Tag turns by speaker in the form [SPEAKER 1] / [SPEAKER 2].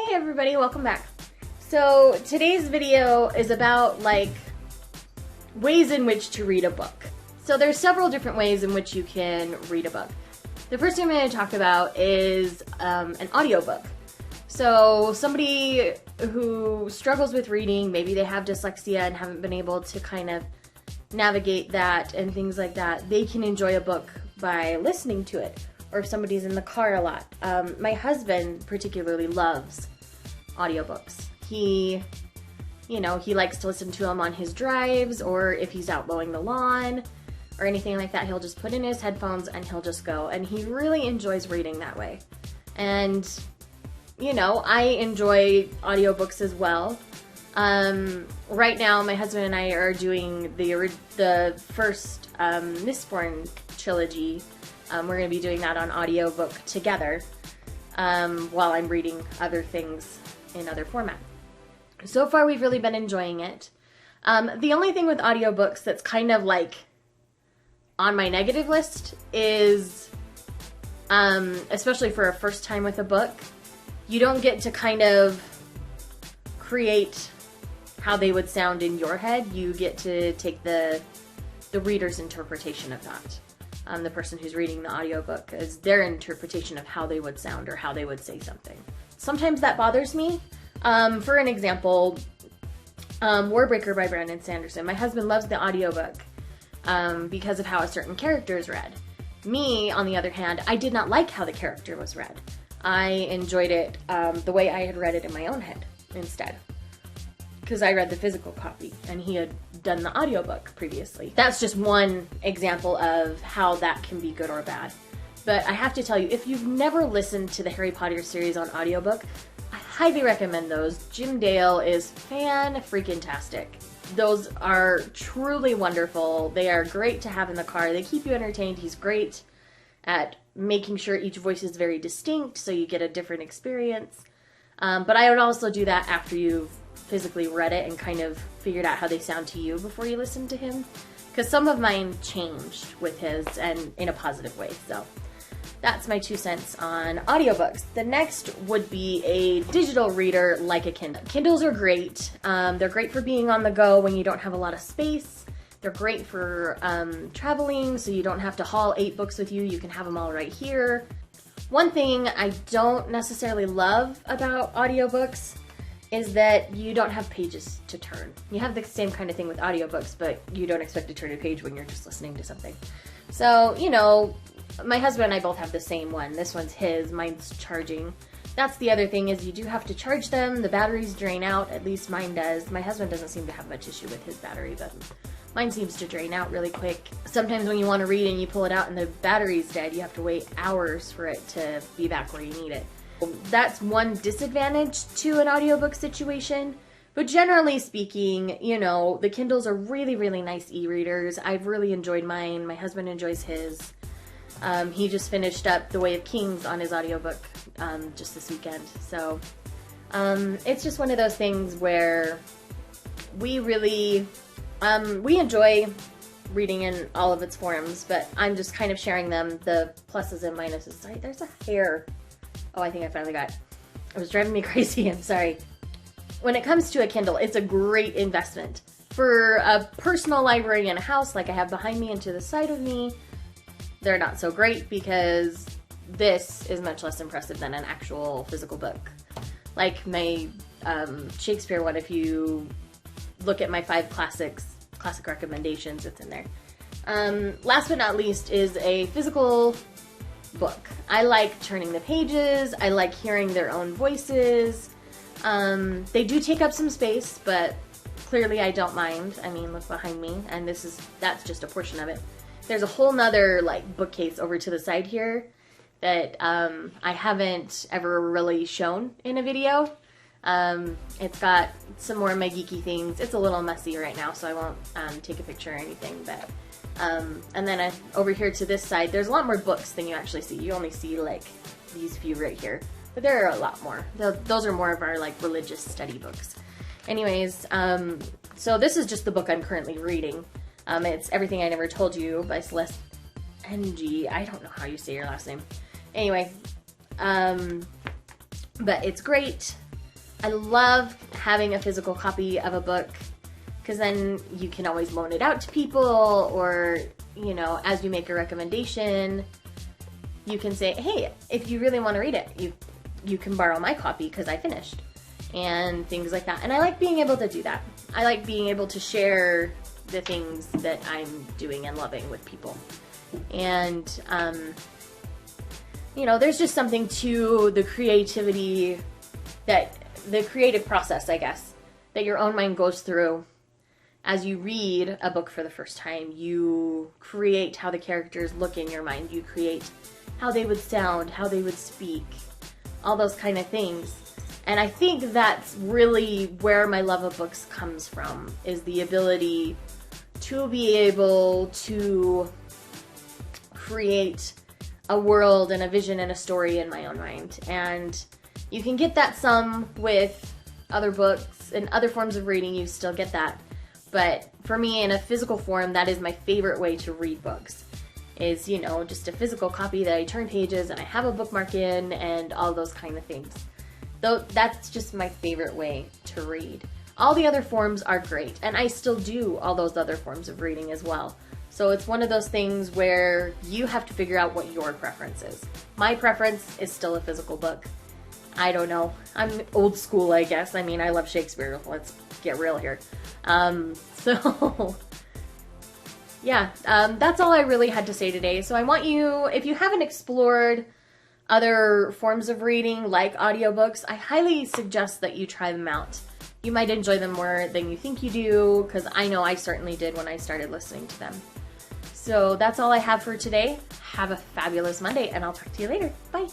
[SPEAKER 1] Hey everybody, welcome back. So today's video is about ways in which to read a book. So there's several different ways in which you can read a book. The first thing I'm going to talk about is an audiobook. So somebody who struggles with reading, maybe they have dyslexia and haven't been able to kind of navigate that and things like that, they can enjoy a book by listening to it. Or if somebody's in the car a lot. My husband particularly loves audiobooks. He likes to listen to them on his drives, or if he's out mowing the lawn or anything like that, he'll just put in his headphones and he'll just go. And he really enjoys reading that way. And, I enjoy audiobooks as well. Right now, my husband and I are doing the first Mistborn trilogy. We're going to be doing that on audiobook together while I'm reading other things in other formats. So far, we've really been enjoying it. The only thing with audiobooks that's kind of on my negative list is, especially for a first time with a book, you don't get to kind of create how they would sound in your head. You get to take the reader's interpretation of that. The person who's reading the audiobook is their interpretation of how they would sound or how they would say something. Sometimes that bothers me. For an example, Warbreaker by Brandon Sanderson. My husband loves the audiobook because of how a certain character is read. Me, on the other hand, I did not like how the character was read. I enjoyed it the way I had read it in my own head instead. Because I read the physical copy and he had done the audiobook previously. That's just one example of how that can be good or bad. But I have to tell you, if you've never listened to the Harry Potter series on audiobook, I highly recommend those. Jim Dale is fan-freaking-tastic. Those are truly wonderful. They are great to have in the car. They keep you entertained. He's great at making sure each voice is very distinct so you get a different experience. But I would also do that after you've physically read it and kind of figured out how they sound to you before you listen to him. Because some of mine changed with his and in a positive way. So that's my 2 cents on audiobooks. The next would be a digital reader like a Kindle. Kindles are great. They're great for being on the go when you don't have a lot of space. They're great for traveling, so you don't have to haul 8 books with you. You can have them all right here. One thing I don't necessarily love about audiobooks is that you don't have pages to turn. You have the same kind of thing with audiobooks, but you don't expect to turn a page when you're just listening to something. So, my husband and I both have the same one. This one's his, mine's charging. That's the other thing is you do have to charge them. The batteries drain out, at least mine does. My husband doesn't seem to have much issue with his battery, but mine seems to drain out really quick. Sometimes when you want to read and you pull it out and the battery's dead, you have to wait hours for it to be back where you need it. That's one disadvantage to an audiobook situation. But generally speaking, the Kindles are really, really nice e-readers. I've really enjoyed mine. My husband enjoys his. He just finished up The Way of Kings on his audiobook just this weekend. So it's just one of those things where we really, we enjoy reading in all of its forms, but I'm just kind of sharing them, the pluses and minuses. Sorry, there's a hair. Oh, I think I finally got it. It was driving me crazy, I'm sorry. When it comes to a Kindle, it's a great investment. For a personal library in a house like I have behind me and to the side of me, they're not so great because this is much less impressive than an actual physical book. Like my Shakespeare one, if you look at my 5 classic recommendations, it's in there. Last but not least is a physical book. I like turning the pages. I like hearing their own voices. They do take up some space, but clearly I don't mind. I mean, look behind me, and that's just a portion of it. There's a whole nother bookcase over to the side here that I haven't ever really shown in a video. It's got some more of my geeky things. It's a little messy right now, so I won't take a picture or anything, but and then over here to this side, there's a lot more books than you actually see. You only see these few right here, but there are a lot more. Those are more of our religious study books. Anyways, so this is just the book I'm currently reading. It's Everything I Never Told You by Celeste Ng. I don't know how you say your last name. Anyway, but it's great. I love having a physical copy of a book because then you can always loan it out to people, or, you know, as you make a recommendation, you can say, hey, if you really want to read it, you can borrow my copy because I finished, and things like that. And I like being able to do that. I like being able to share the things that I'm doing and loving with people. And, you know, there's just something to the creativity, that the creative process, I guess, that your own mind goes through as you read a book for the first time. You create how the characters look in your mind. You create how they would sound, how they would speak, all those kind of things. And I think that's really where my love of books comes from, is the ability to be able to create a world and a vision and a story in my own mind. And you can get that some with other books and other forms of reading. You still get that. But for me, in a physical form, that is my favorite way to read books. Is, you know, just a physical copy that I turn pages and I have a bookmark in and all those kind of things. Though that's just my favorite way to read. All the other forms are great, and I still do all those other forms of reading as well. So it's one of those things where you have to figure out what your preference is. My preference is still a physical book. I don't know. I'm old school, I guess. I mean, I love Shakespeare. Let's get real here. So yeah, that's all I really had to say today. So I want you, if you haven't explored other forms of reading like audiobooks, I highly suggest that you try them out. You might enjoy them more than you think you do, because I know I certainly did when I started listening to them. So that's all I have for today. Have a fabulous Monday, and I'll talk to you later. Bye.